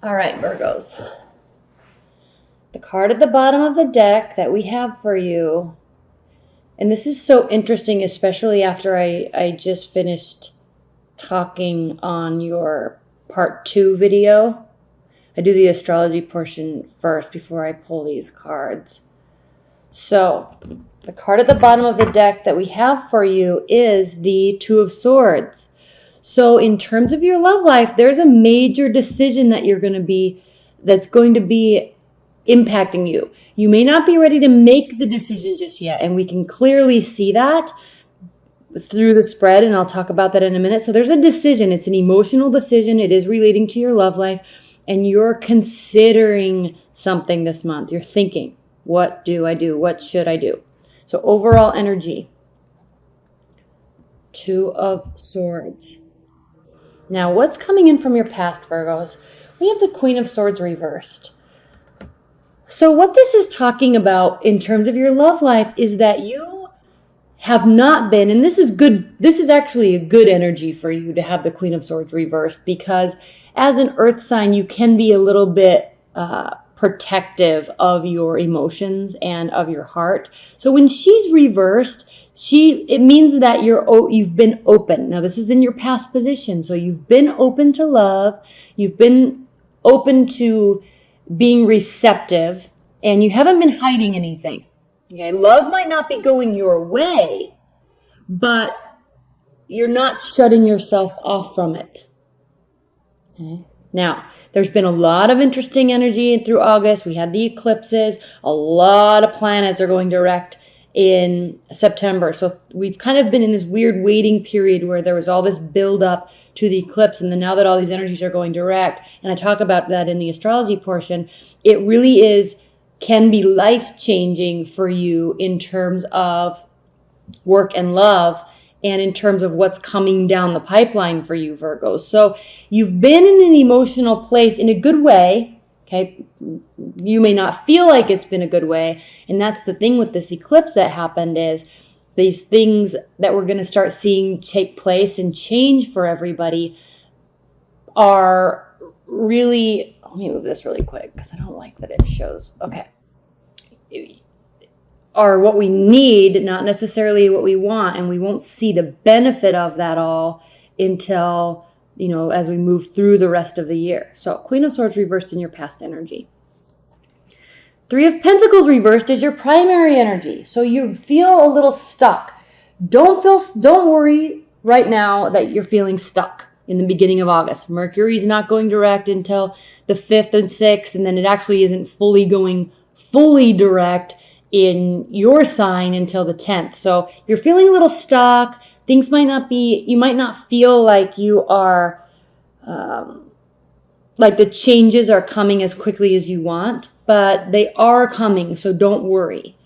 All right, Virgos. The card at the bottom of the deck that we have for you, and this is so interesting, especially after I just finished talking on your part 2 video. I do the astrology portion first before I pull these cards. So, the card at the bottom of the deck that we have for you is the Two of Swords. So in terms of your love life, there's a major decision that's going to be impacting you. You may not be ready to make the decision just yet, and we can clearly see that through the spread, and I'll talk about that in a minute. So there's a decision. It's an emotional decision. It is relating to your love life, and you're considering something this month. You're thinking, what do I do? What should I do? So overall energy, Two of Swords. Now, what's coming in from your past, Virgos? We have the Queen of Swords reversed. So what this is talking about in terms of your love life is that you have not been, and this is good, this is actually a good energy for you to have the Queen of Swords reversed, because as an earth sign, you can be a little bit protective of your emotions and of your heart. So when she's reversed, it means that you've been open. Now, this is in your past position. So you've been open to love. You've been open to being receptive, and you haven't been hiding anything. Okay, love might not be going your way, but you're not shutting yourself off from it. Okay. Now, there's been a lot of interesting energy through August. We had the eclipses. A lot of planets are going direct in September. So we've kind of been in this weird waiting period where there was all this build up to the eclipse. And then now that all these energies are going direct, and I talk about that in the astrology portion, it really can be life-changing for you in terms of work and love, and in terms of what's coming down the pipeline for you, Virgos. So you've been in an emotional place in a good way, okay? You may not feel like it's been a good way, and that's the thing with this eclipse that happened, is these things that we're going to start seeing take place and change for everybody are really, let me move this really quick because I don't like that it shows, okay, are what we need, not necessarily what we want, and we won't see the benefit of that all until, as we move through the rest of the year. So Queen of Swords reversed in your past energy. Three of Pentacles reversed is your primary energy. So you feel a little stuck. Don't worry right now that you're feeling stuck in the beginning of August. Mercury's not going direct until the 5th and 6th, and then it actually isn't going fully direct in your sign until the 10th. So you're feeling a little stuck. You might not feel like you are, like the changes are coming as quickly as you want, but they are coming, so don't worry.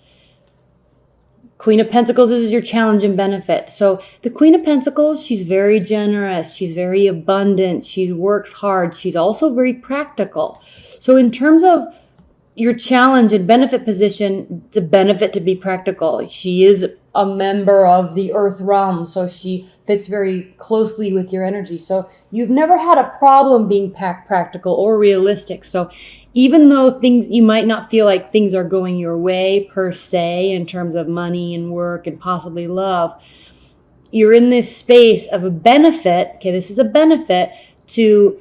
Queen of Pentacles is your challenge and benefit. So the Queen of Pentacles, she's very generous. She's very abundant. She works hard. She's also very practical. So in terms of your challenge and benefit position, it's a benefit to be practical. She is a member of the earth realm, so she fits very closely with your energy. So you've never had a problem being practical or realistic. So even though you might not feel like things are going your way per se in terms of money and work and possibly love, you're in this space of a benefit. Okay, this is a benefit to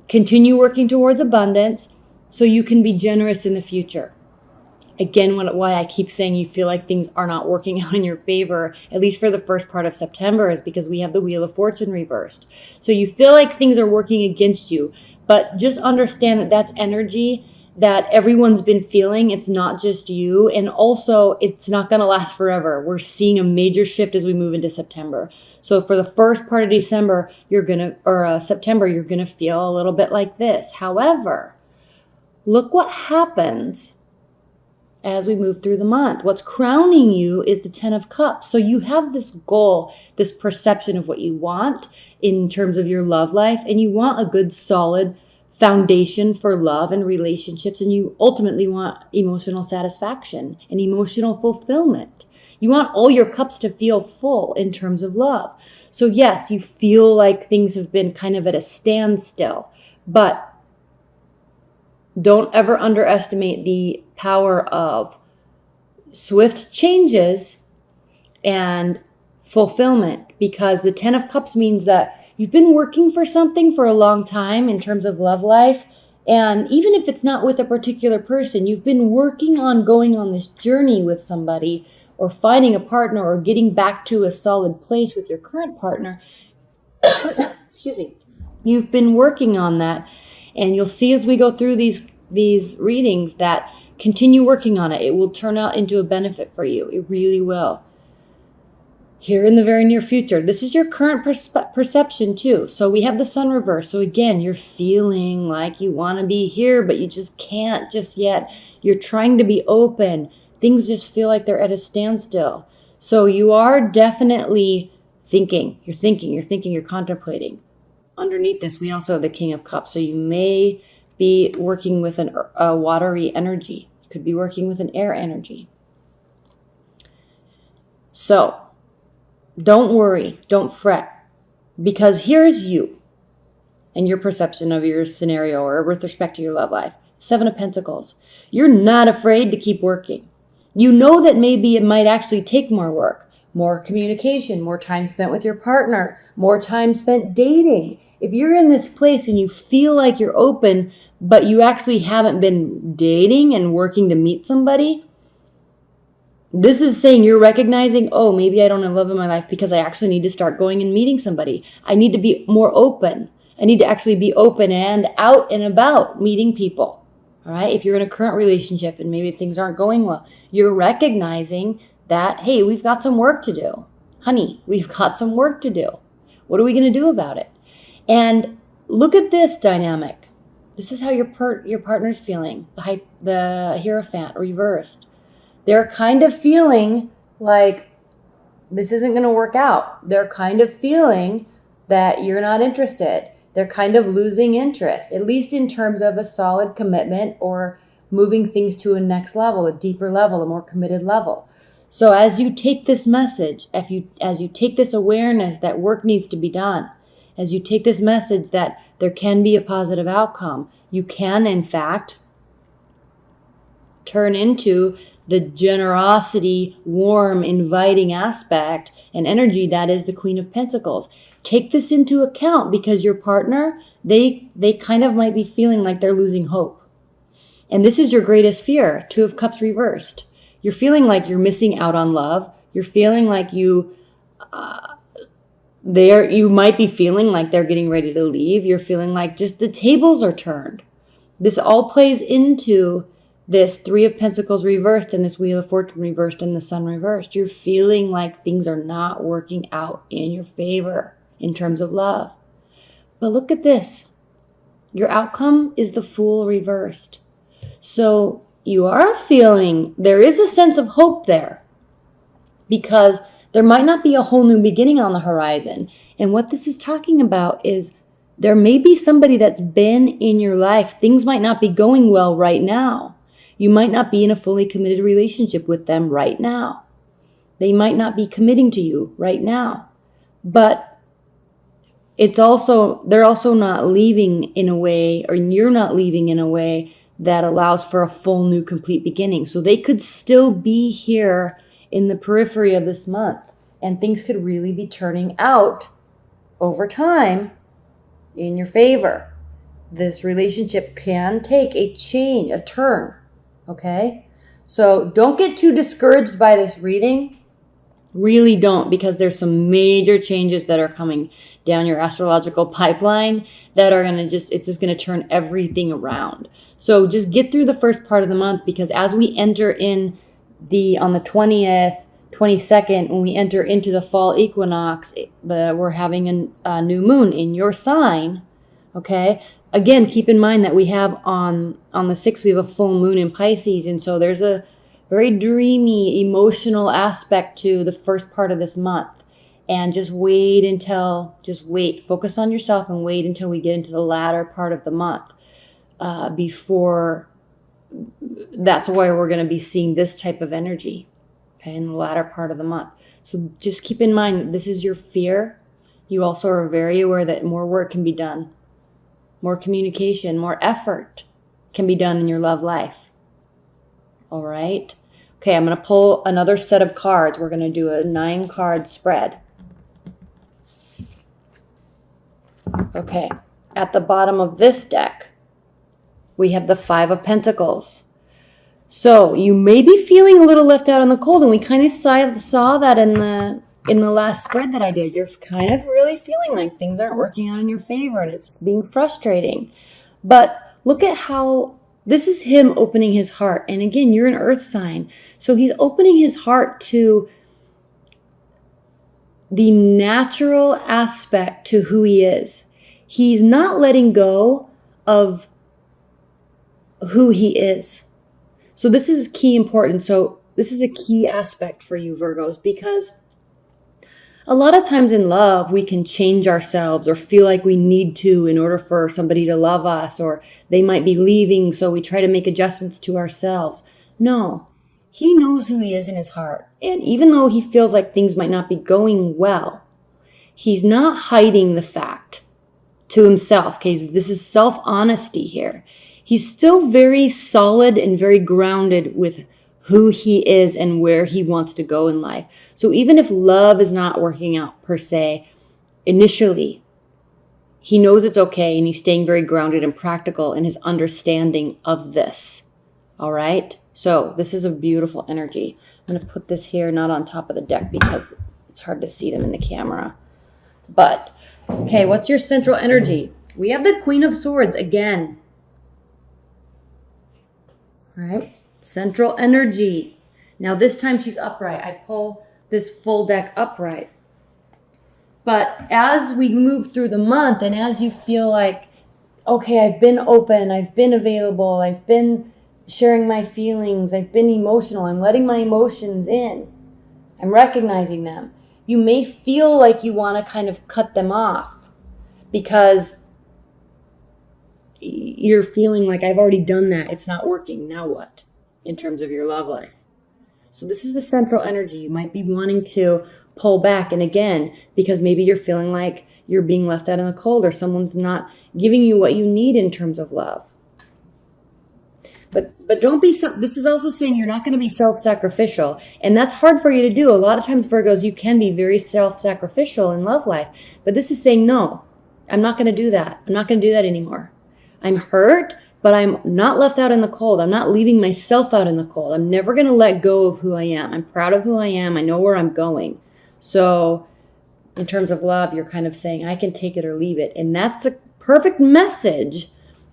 continue working towards abundance, so you can be generous in the future. Again, why I keep saying you feel like things are not working out in your favor, at least for the first part of September, is because we have the Wheel of Fortune reversed. So you feel like things are working against you, but just understand that that's energy that everyone's been feeling. It's not just you, and also it's not going to last forever. We're seeing a major shift as we move into September. So for the first part of September, you're going to feel a little bit like this. However, look what happens as we move through the month. What's crowning you is the 10 of Cups. So you have this goal, this perception of what you want in terms of your love life, and you want a good, solid foundation for love and relationships, and you ultimately want emotional satisfaction and emotional fulfillment. You want all your cups to feel full in terms of love. So yes, you feel like things have been kind of at a standstill, but don't ever underestimate the power of swift changes and fulfillment, because the 10 of Cups means that you've been working for something for a long time in terms of love life. And even if it's not with a particular person, you've been working on going on this journey with somebody, or finding a partner, or getting back to a solid place with your current partner. Excuse me. You've been working on that. And you'll see as we go through these readings that continue working on it. It will turn out into a benefit for you. It really will. Here in the very near future. This is your current perception too. So we have the sun reverse. So again, you're feeling like you want to be here, but you just can't just yet. You're trying to be open. Things just feel like they're at a standstill. So you are definitely thinking. You're contemplating. Underneath this, we also have the King of Cups. So you may be working with a watery energy. You could be working with an air energy. So don't worry, don't fret, because here's you and your perception of your scenario, or with respect to your love life. 7 of Pentacles. You're not afraid to keep working. You know that maybe it might actually take more work, more communication, more time spent with your partner, more time spent dating. If you're in this place and you feel like you're open, but you actually haven't been dating and working to meet somebody, this is saying you're recognizing, oh, maybe I don't have love in my life because I actually need to start going and meeting somebody. I need to be more open. I need to actually be open and out and about meeting people. All right. If you're in a current relationship and maybe things aren't going well, you're recognizing that, hey, we've got some work to do. Honey, we've got some work to do. What are we going to do about it? And look at this dynamic. This is how your partner's feeling. The Hierophant reversed. They're kind of feeling like this isn't going to work out. They're kind of feeling that you're not interested. They're kind of losing interest, at least in terms of a solid commitment or moving things to a next level, a deeper level, a more committed level. So as you take this message, as you take this awareness that work needs to be done, as you take this message that there can be a positive outcome, you can, in fact, turn into the generosity, warm, inviting aspect and energy that is the Queen of Pentacles. Take this into account, because your partner, they kind of might be feeling like they're losing hope. And this is your greatest fear, 2 of Cups reversed. You're feeling like you're missing out on love. You're feeling like you might be feeling like they're getting ready to leave. You're feeling like just the tables are turned. This all plays into this 3 of Pentacles reversed and this Wheel of Fortune reversed and the Sun reversed. You're feeling like things are not working out in your favor in terms of love. But look at this. Your outcome is the Fool reversed. So you are feeling there is a sense of hope there, because there might not be a whole new beginning on the horizon. And what this is talking about is there may be somebody that's been in your life. Things might not be going well right now. You might not be in a fully committed relationship with them right now. They might not be committing to you right now. But they're also not leaving in a way, or you're not leaving in a way that allows for a full new complete beginning. So they could still be here in the periphery of this month, and things could really be turning out over time in your favor. This relationship can take a change, a turn. Okay? So don't get too discouraged by this reading. Really don't, because there's some major changes that are coming down your astrological pipeline that are it's just going to turn everything around. So just get through the first part of the month, because as we enter on the 20th, 22nd, when we enter into the fall equinox, we're having a new moon in your sign. Okay? Again, keep in mind that we have on the 6th, we have a full moon in Pisces. And so there's a very dreamy, emotional aspect to the first part of this month. And just wait, focus on yourself and wait until we get into the latter part of the month. Before, that's where we're going to be seeing this type of energy, okay, in the latter part of the month. So just keep in mind that this is your fear. You also are very aware that more work can be done. More communication, more effort. can be done in your love life. All right. Okay, I'm going to pull another set of cards. We're going to do a 9-card spread. Okay, at the bottom of this deck, we have the 5 of Pentacles. So you may be feeling a little left out in the cold, and we kind of saw that in the last spread that I did. You're kind of really feeling like things aren't working out in your favor, and it's being frustrating. But look at how this is him opening his heart. And again, you're an earth sign. So he's opening his heart to the natural aspect to who he is. He's not letting go of who he is. So this is key important. So this is a key aspect for you, Virgos, because a lot of times in love, we can change ourselves or feel like we need to in order for somebody to love us, or they might be leaving, so we try to make adjustments to ourselves. No, he knows who he is in his heart. And even though he feels like things might not be going well, he's not hiding the fact to himself. Okay, this is self-honesty here. He's still very solid and very grounded with who he is and where he wants to go in life. So even if love is not working out per se, initially, he knows it's okay, and he's staying very grounded and practical in his understanding of this. All right? So this is a beautiful energy. I'm going to put this here, not on top of the deck because it's hard to see them in the camera. But, okay, what's your central energy? We have the Queen of Swords again. All right? Central energy. Now this time she's upright. I pull this full deck upright. But as we move through the month, and as you feel like, okay, I've been open, I've been available, I've been sharing my feelings, I've been emotional, I'm letting my emotions in, I'm recognizing them. You may feel like you want to kind of cut them off because you're feeling like, I've already done that, it's not working, now what? In terms of your love life. So this is the central energy. You might be wanting to pull back. And again, because maybe you're feeling like you're being left out in the cold, or someone's not giving you what you need in terms of love. But don't be, this is also saying you're not going to be self-sacrificial. And that's hard for you to do. A lot of times, Virgos, you can be very self-sacrificial in love life. But this is saying, no, I'm not going to do that. I'm not going to do that anymore. I'm hurt, but I'm not left out in the cold. I'm not leaving myself out in the cold. I'm never going to let go of who I am. I'm proud of who I am. I know where I'm going. So in terms of love, you're kind of saying, I can take it or leave it. And that's a perfect message,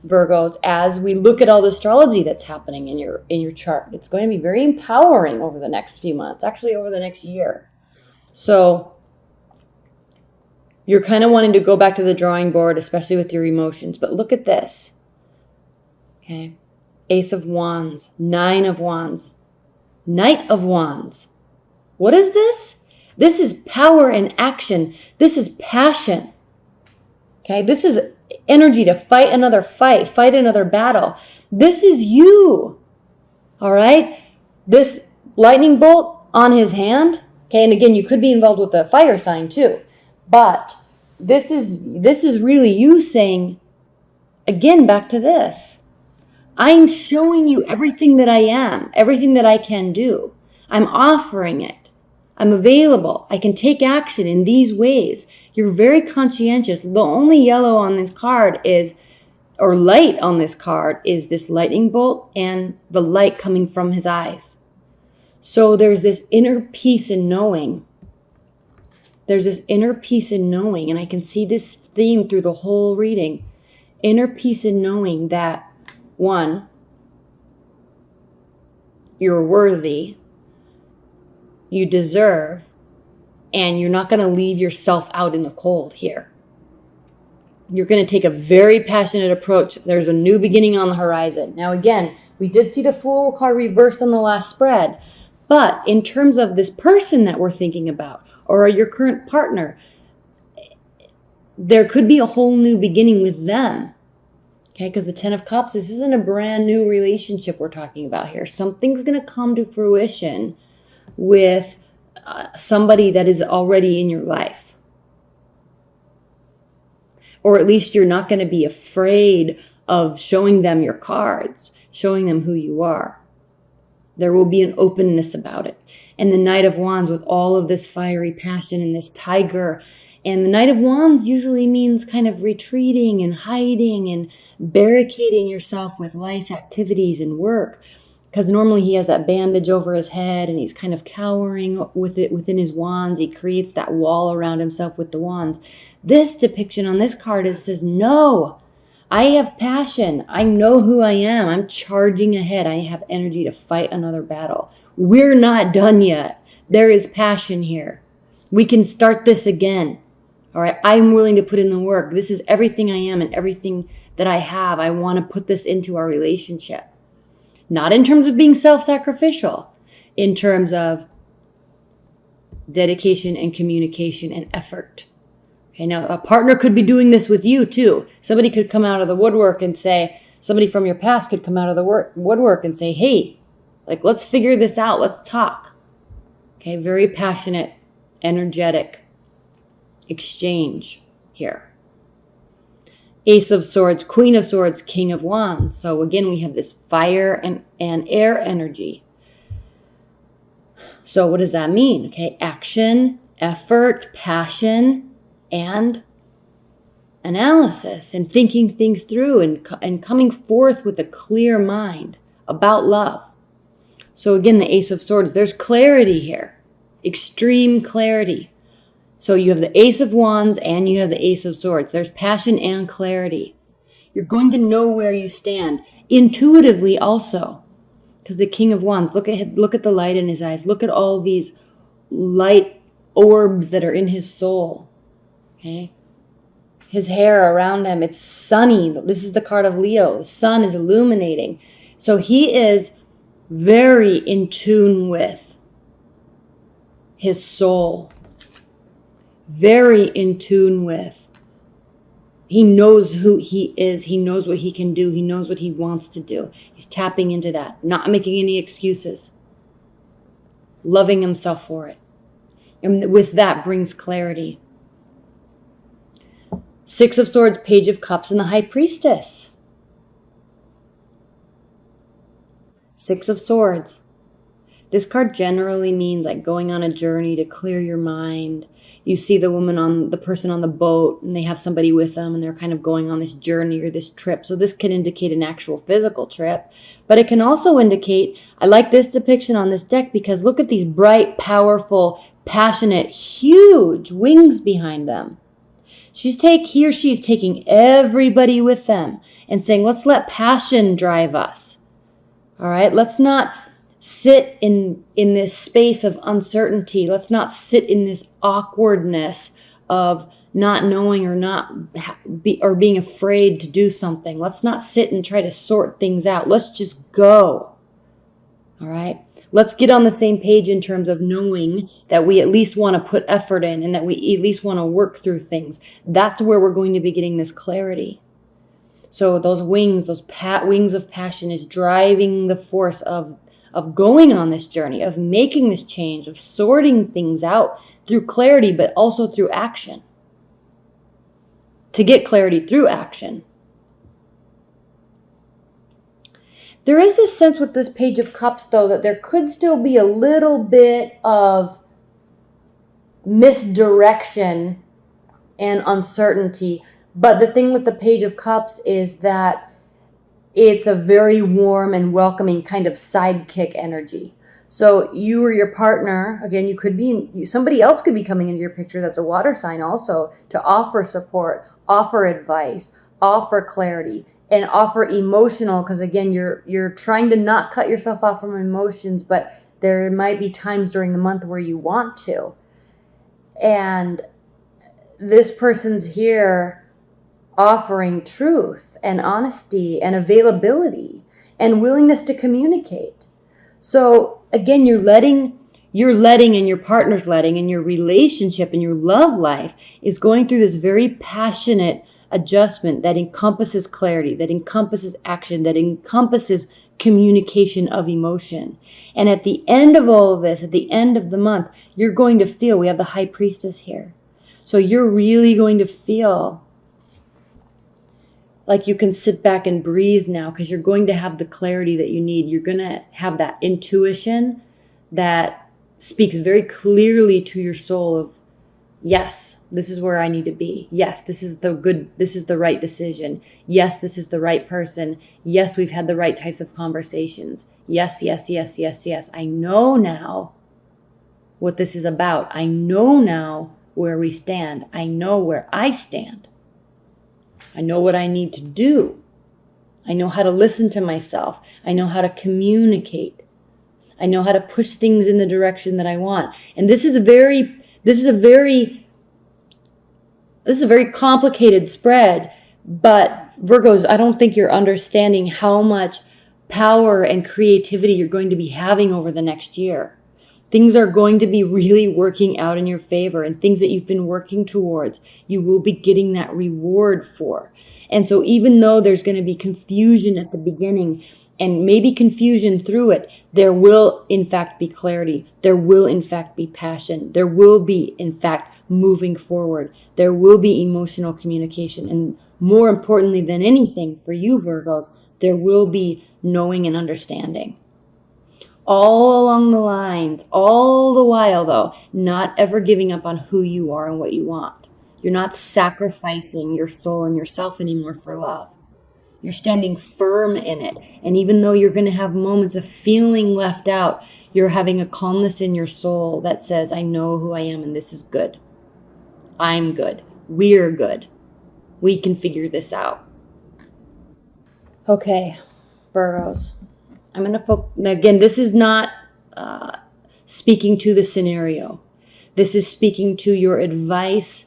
Virgos, as we look at all the astrology that's happening in your chart. It's going to be very empowering over the next few months, actually over the next year. So you're kind of wanting to go back to the drawing board, especially with your emotions. But look at this. Okay, Ace of Wands, 9 of Wands, Knight of Wands. What is this? This is power and action. This is passion. Okay, this is energy to fight another fight, fight another battle. This is you. All right, this lightning bolt on his hand. Okay, and again, you could be involved with the fire sign too, but this is really you saying, again, back to this. I'm showing you everything that I am, everything that I can do. I'm offering it. I'm available. I can take action in these ways. You're very conscientious. The only yellow on this card is, or light on this card, is this lightning bolt and the light coming from his eyes. So there's this inner peace in knowing. There's this inner peace in knowing, and I can see this theme through the whole reading. Inner peace in knowing that, one, you're worthy, you deserve, and you're not going to leave yourself out in the cold here. You're going to take a very passionate approach. There's a new beginning on the horizon. Now, again, we did see the Fool card reversed on the last spread, but in terms of this person that we're thinking about, or your current partner, there could be a whole new beginning with them. Okay, because the 10 of Cups, this isn't a brand new relationship we're talking about here. Something's going to come to fruition with somebody that is already in your life. Or at least you're not going to be afraid of showing them your cards, showing them who you are. There will be an openness about it. And the Knight of Wands with all of this fiery passion and this tiger. And the Knight of Wands usually means kind of retreating and hiding and barricading yourself with life activities and work. Because normally he has that bandage over his head and he's kind of cowering with it within his wands. He creates that wall around himself with the wands. This depiction on this card says, no, I have passion. I know who I am. I'm charging ahead. I have energy to fight another battle. We're not done yet. There is passion here. We can start this again. All right. I'm willing to put in the work. This is everything I am and everything that I have. I want to put this into our relationship. Not in terms of being self-sacrificial, in terms of dedication and communication and effort. Okay, now a partner could be doing this with you too. Somebody could come out of the woodwork and say, somebody from your past could come out of the woodwork and say, hey, like, let's figure this out. Let's talk. Okay, very passionate, energetic exchange here. Ace of Swords, Queen of Swords, King of Wands. So again, we have this fire and air energy. So what does that mean? Okay, action, effort, passion, and analysis, and thinking things through and coming forth with a clear mind about love. So again, the Ace of Swords, there's clarity here, extreme clarity. So you have the Ace of Wands and you have the Ace of Swords. There's passion and clarity. You're going to know where you stand intuitively also, because the King of Wands, look at the light in his eyes. Look at all these light orbs that are in his soul. Okay, his hair around him, it's sunny. This is the card of Leo. The sun is illuminating. So he is very in tune with his soul. Very in tune with. He knows who he is. He knows what he can do. He knows what he wants to do. He's tapping into that, not making any excuses. Loving himself for it. And with that brings clarity. Six of Swords, Page of Cups, and the High Priestess. Six of Swords. This card generally means like going on a journey to clear your mind. You see the person on the boat, and they have somebody with them, and they're kind of going on this journey or this trip. So this can indicate an actual physical trip, but it can also indicate, I like this depiction on this deck because look at these bright, powerful, passionate, huge wings behind them. She's taking everybody with them and saying, let's let passion drive us. All right, let's not sit in this space of uncertainty. Let's not sit in this awkwardness of not knowing or being afraid to do something. Let's not sit and try to sort things out. Let's just go. All right. Let's get on the same page in terms of knowing that we at least want to put effort in and that we at least want to work through things. That's where we're going to be getting this clarity. So those wings, wings of passion is driving the force of going on this journey, of making this change, of sorting things out through clarity, but also through action. To get clarity through action. There is this sense with this Page of Cups, though, that there could still be a little bit of misdirection and uncertainty. But the thing with the Page of Cups is that it's a very warm and welcoming kind of sidekick energy. So you or your partner, again, somebody else could be coming into your picture that's a water sign also, to offer support, offer advice, offer clarity, and offer emotional, because again, you're trying to not cut yourself off from emotions, but there might be times during the month where you want to. And this person's here offering truth and honesty and availability and willingness to communicate. So again, you're letting and your partner's letting, and your relationship and your love life is going through this very passionate adjustment that encompasses clarity, that encompasses action, that encompasses communication of emotion. And at the end of all of this, at the end of the month, you're going to feel, we have the High Priestess here. So you're really going to feel like you can sit back and breathe now, because you're going to have the clarity that you need. You're going to have that intuition that speaks very clearly to your soul of, yes, this is where I need to be. Yes, this is the right decision. Yes, this is the right person. Yes, we've had the right types of conversations. Yes, yes, yes, yes, yes. I know now what this is about. I know now where we stand. I know where I stand. I know what I need to do. I know how to listen to myself. I know how to communicate. I know how to push things in the direction that I want. And this is a very complicated spread, but Virgos, I don't think you're understanding how much power and creativity you're going to be having over the next year. Things are going to be really working out in your favor, and things that you've been working towards, you will be getting that reward for. And so even though there's going to be confusion at the beginning, and maybe confusion through it, there will in fact be clarity. There will in fact be passion. There will be in fact moving forward. There will be emotional communication. And more importantly than anything for you Virgos, there will be knowing and understanding. All along the lines, all the while though, not ever giving up on who you are and what you want. You're not sacrificing your soul and yourself anymore for love. You're standing firm in it. And even though you're going to have moments of feeling left out, you're having a calmness in your soul that says, I know who I am and this is good. I'm good. We're good. We can figure this out. Okay, Virgos. I'm going to focus. Again, this is not speaking to the scenario. This is speaking to your advice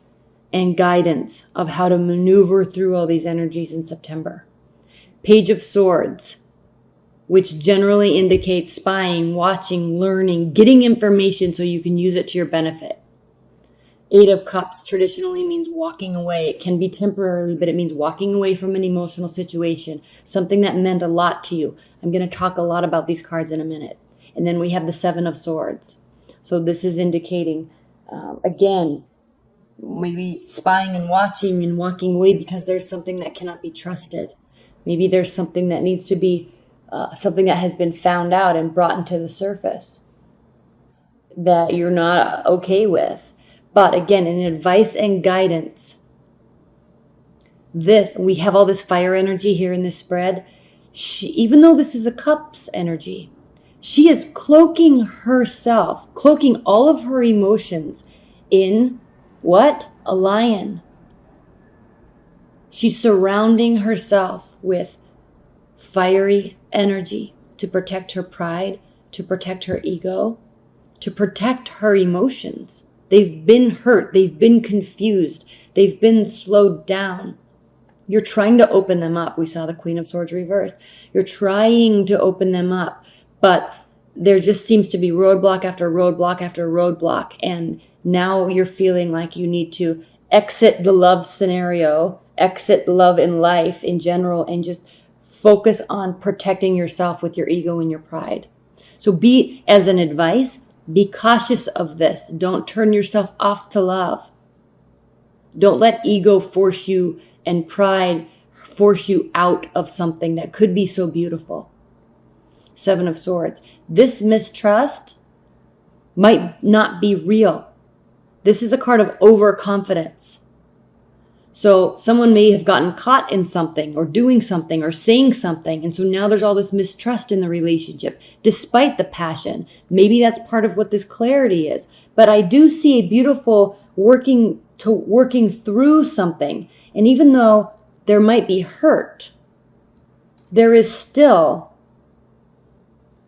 and guidance of how to maneuver through all these energies in September. Page of Swords, which generally indicates spying, watching, learning, getting information so you can use it to your benefit. 8 of Cups traditionally means walking away. It can be temporarily, but it means walking away from an emotional situation, something that meant a lot to you. I'm going to talk a lot about these cards in a minute. And then we have the 7 of Swords. So this is indicating, again, maybe spying and watching and walking away because there's something that cannot be trusted. Maybe there's something that needs to be, something that has been found out and brought into the surface that you're not okay with. But again, in advice and guidance, we have all this fire energy here in this spread. Even though this is a Cups energy, she is cloaking herself, cloaking all of her emotions in what? A lion. She's surrounding herself with fiery energy to protect her pride, to protect her ego, to protect her emotions. They've been hurt. They've been confused. They've been slowed down. You're trying to open them up. We saw the Queen of Swords reversed. You're trying to open them up, but there just seems to be roadblock after roadblock after roadblock. And now you're feeling like you need to exit the love scenario, exit love in life in general, and just focus on protecting yourself with your ego and your pride. So as an advice, be cautious of this. Don't turn yourself off to love. Don't let ego force you and pride force you out of something that could be so beautiful. 7 of Swords. This mistrust might not be real. This is a card of overconfidence. So someone may have gotten caught in something or doing something or saying something. And so now there's all this mistrust in the relationship, despite the passion. Maybe that's part of what this clarity is. But I do see a beautiful working through something. And even though there might be hurt, there is still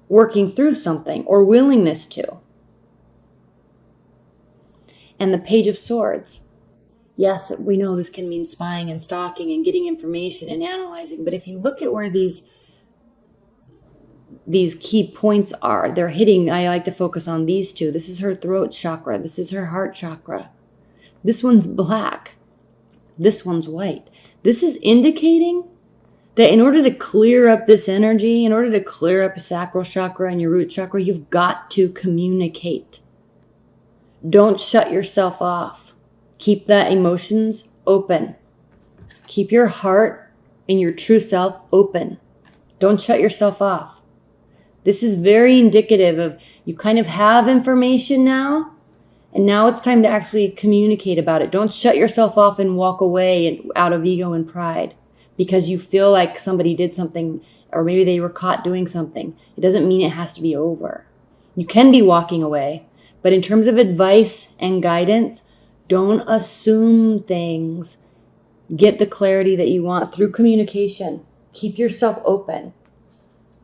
working through something or willingness to. And the Page of Swords. Yes, we know this can mean spying and stalking and getting information and analyzing, but if you look at where these key points are, they're hitting, I like to focus on these two. This is her throat chakra. This is her heart chakra. This one's black. This one's white. This is indicating that in order to clear up this energy, in order to clear up your sacral chakra and your root chakra, you've got to communicate. Don't shut yourself off. Keep that emotions open. Keep your heart in your true self open. Don't shut yourself off. This is very indicative of you kind of have information now, and now it's time to actually communicate about it. Don't shut yourself off and walk away out of ego and pride because you feel like somebody did something or maybe they were caught doing something. It doesn't mean it has to be over. You can be walking away, but in terms of advice and guidance, don't assume things. Get the clarity that you want through communication. Keep yourself open.